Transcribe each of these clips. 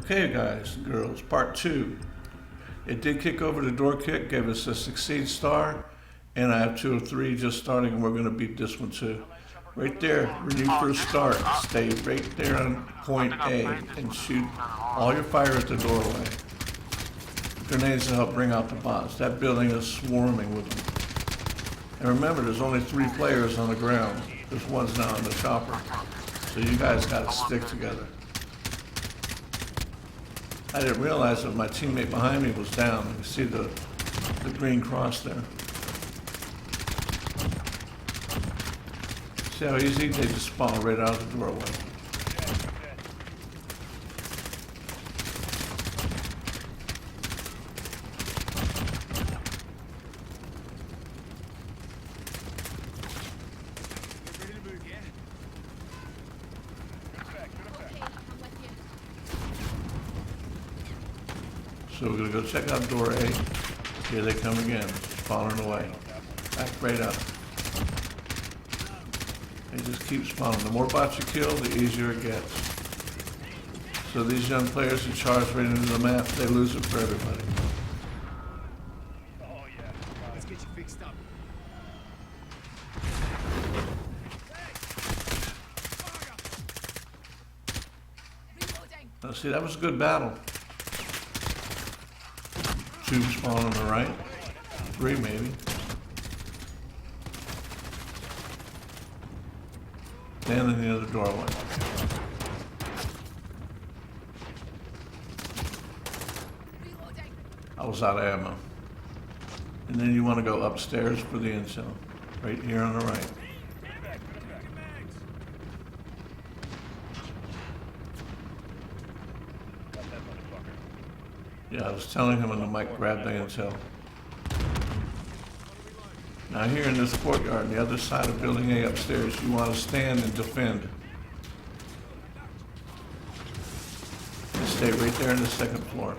Okay, guys and girls, part two. It did kick over the door kick, gave us a succeed star, and I have 2 of 3 just starting, and we're going to beat this one too. Right there, when you first start, stay right there on point A and shoot all your fire at the doorway. Grenades to help bring out the bots. That building is swarming with them. And remember, there's only 3 players on the ground. There's one's now in the chopper. So you guys got to stick together. I didn't realize that my teammate behind me was down. You can see the green cross there. See how easy they just spawn right out of the doorway. So we're gonna go check out door A. Here they come again, spawning away. Back right up. They just keep spawning. The more bots you kill, the easier it gets. So these young players who charge right into the map, they lose it for everybody. Oh yeah, let's get you fixed up. Now see, that was a good battle. 2 spawn on the right, 3 maybe. Stand in the other doorway. I was out of ammo. And then you want to go upstairs for the intel. Right here on the right. Yeah, I was telling him on the mic, grab the intel. Now here in this courtyard, on the other side of building A upstairs, you want to stand and defend. And stay right there on the 2nd floor.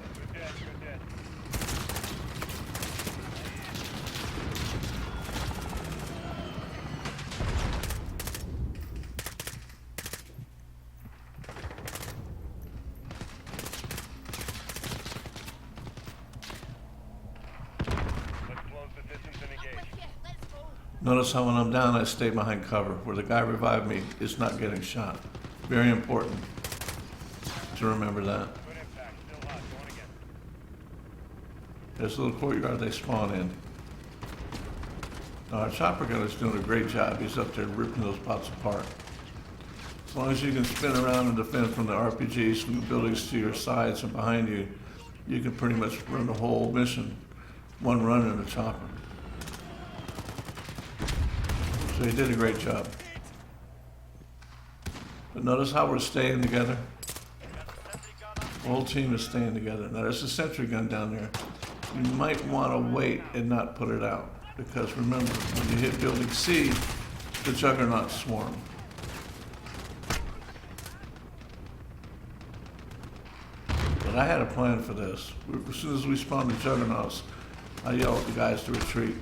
Notice how when I'm down, I stay behind cover, where the guy revived me is not getting shot. Very important to remember that. There's a little courtyard they spawn in. Now our chopper gunner's doing a great job. He's up there ripping those bots apart. As long as you can spin around and defend from the RPGs, from the buildings to your sides and behind you, you can pretty much run the whole mission, one run in a chopper. So he did a great job. But notice how we're staying together. The whole team is staying together. Now there's a sentry gun down there. You might want to wait and not put it out. Because remember, when you hit building C, the juggernauts swarm. But I had a plan for this. As soon as we spawned the juggernauts, I yelled at the guys to retreat.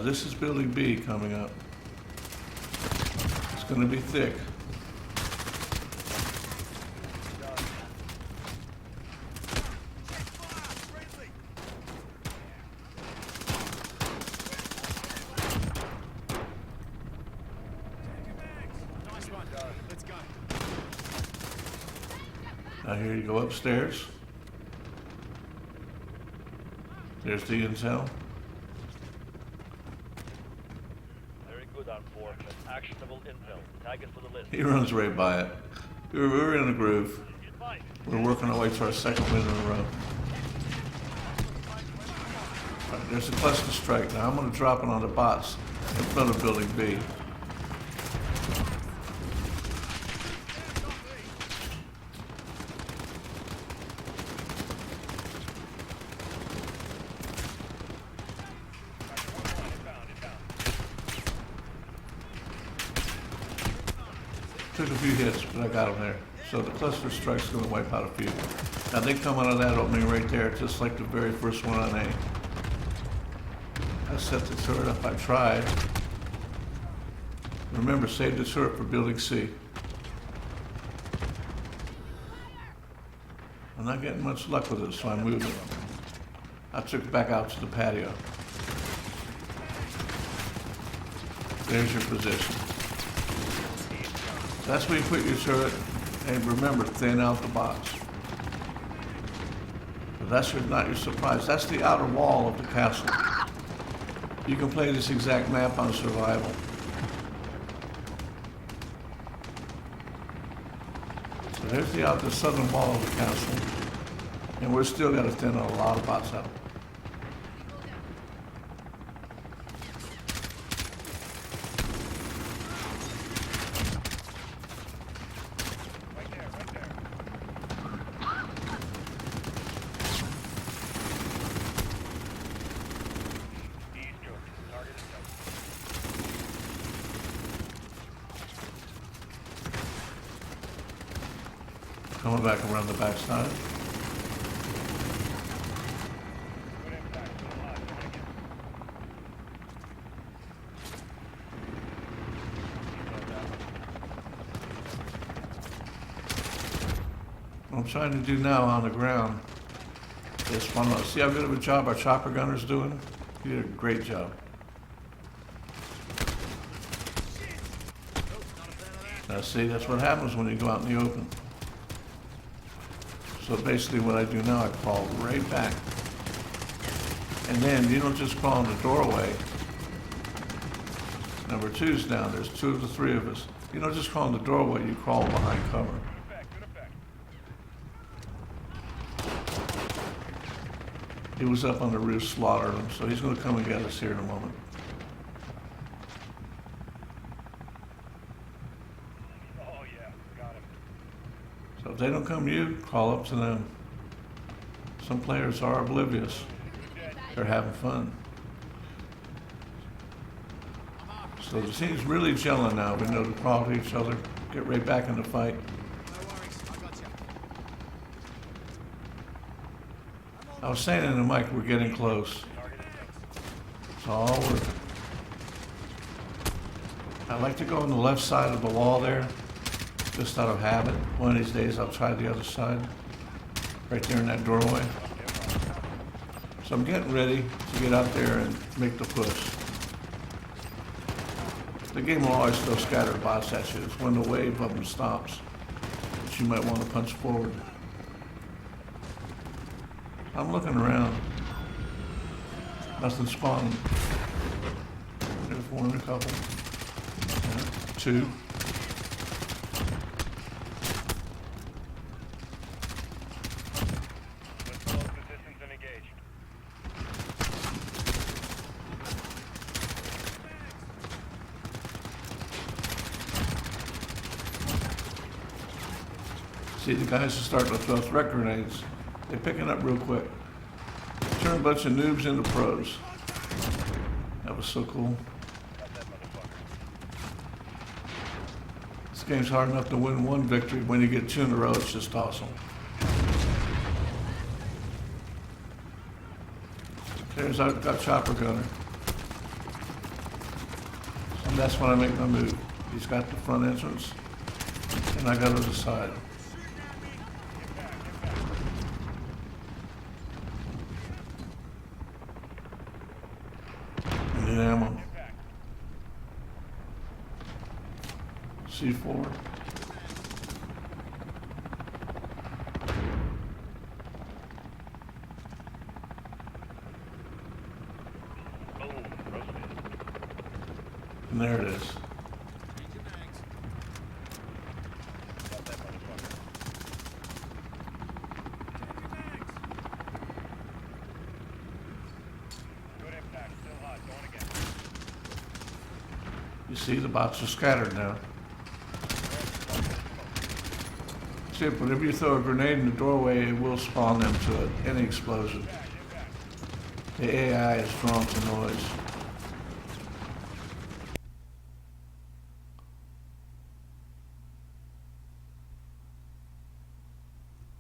This is building B coming up. It's going to be thick. Now here you go upstairs. There's the intel. Actionable intel. Tag it for the list. He runs right by it. We're in a groove. We're working our way to our 2nd win in a row. All right, there's a cluster strike. Now I'm going to drop it on the bots in front of building B. Took a few hits, but I got them there. So the cluster strike's going to wipe out a few. Now they come out of that opening right there, just like the very first one on A. I set the turret up, I tried. Remember, save the turret for building C. I'm not getting much luck with it, so I moved it. I took it back out to the patio. There's your position. That's where you put your turret, and remember, thin out the box. But that's not your surprise. That's the outer wall of the castle. You can play this exact map on survival. So there's the southern wall of the castle, and we're still got to thin out a lot of bots out. Coming back around the backside. What I'm trying to do now on the ground is one of those. See how good of a job our chopper gunner's doing? He did a great job. Now see, that's what happens when you go out in the open. So basically what I do now, I crawl right back. And then you don't just crawl in the doorway. Number two's down, there's two of the three of us. You don't just crawl in the doorway, you crawl behind cover. He was up on the roof slaughtering them, so he's gonna come and get us here in a moment. So if they don't come to you, call up to them. Some players are oblivious. They're having fun. So the team's really gelling now. We know to crawl to each other, get right back in the fight. No worries, I got you. I was saying in the mic, we're getting close. It's all worth it. I like to go on the left side of the wall there, just out of habit. One of these days I'll try the other side, right there in that doorway. So I'm getting ready to get out there and make the push. The game will always throw scattered bots at you. It's when the wave of them stops that you might want to punch forward. I'm looking around. Nothing spawning. There's one, a couple. Yeah, two. See, the guys are starting to throw threat grenades. They're picking up real quick. Turn a bunch of noobs into pros. That was so cool. This game's hard enough to win one victory. When you get two in a row, it's just awesome. There's our chopper gunner. And that's when I make my move. He's got the front entrance, and I got to the side. Ammo. C4. And there it is. You see, the bots are scattered now. See, whenever you throw a grenade in the doorway, it will spawn them to it, any explosion. The AI is drawn to noise.